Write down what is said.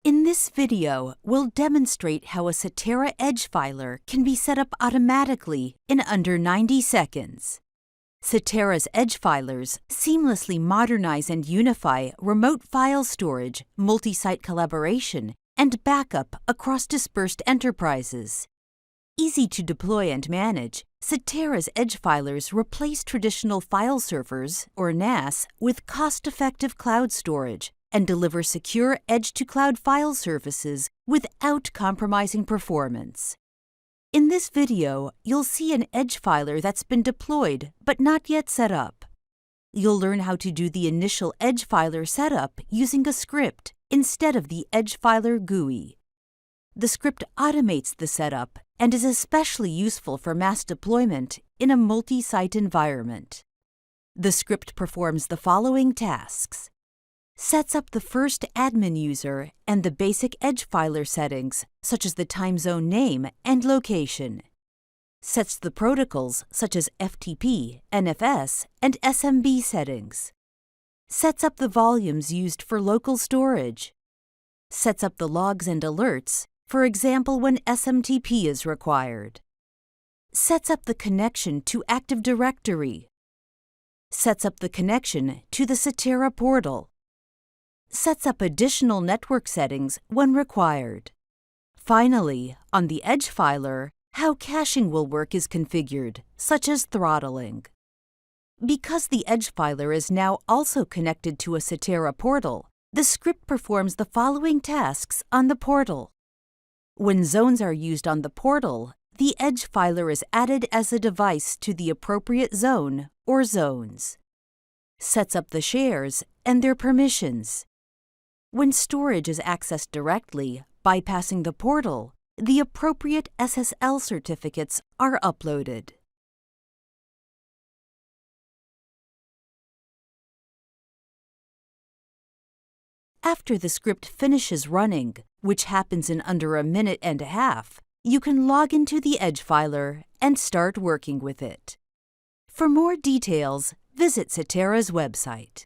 In this video, we'll demonstrate how a CTERA Edge Filer can be set up automatically in under 90 seconds. CTERA's Edge Filers seamlessly modernize and unify remote file storage, multi-site collaboration, and backup across dispersed enterprises. Easy to deploy and manage, CTERA's Edge Filers replace traditional file servers, or NAS, with cost-effective cloud storage and deliver secure edge-to-cloud file services without compromising performance. In this video, you'll see an Edge Filer that's been deployed but not yet set up. You'll learn how to do the initial Edge Filer setup using a script instead of the Edge Filer GUI. The script automates the setup and is especially useful for mass deployment in a multi-site environment. The script performs the following tasks: sets up the first admin user and the basic Edge Filer settings, such as the time zone name and location. Sets the protocols, such as FTP, NFS, and SMB settings. Sets up the volumes used for local storage. Sets up the logs and alerts, for example when SMTP is required. Sets up the connection to Active Directory. Sets up the connection to the CTERA portal. Sets up additional network settings when required. Finally, on the Edge Filer, how caching will work is configured, such as throttling. Because the Edge Filer is now also connected to a CTERA portal, the script performs the following tasks on the portal. When zones are used on the portal, the Edge Filer is added as a device to the appropriate zone or zones. Sets up the shares and their permissions. When storage is accessed directly, bypassing the portal, the appropriate SSL certificates are uploaded. After the script finishes running, which happens in under a minute and a half, you can log into the Edge Filer and start working with it. For more details, visit CTERA's website.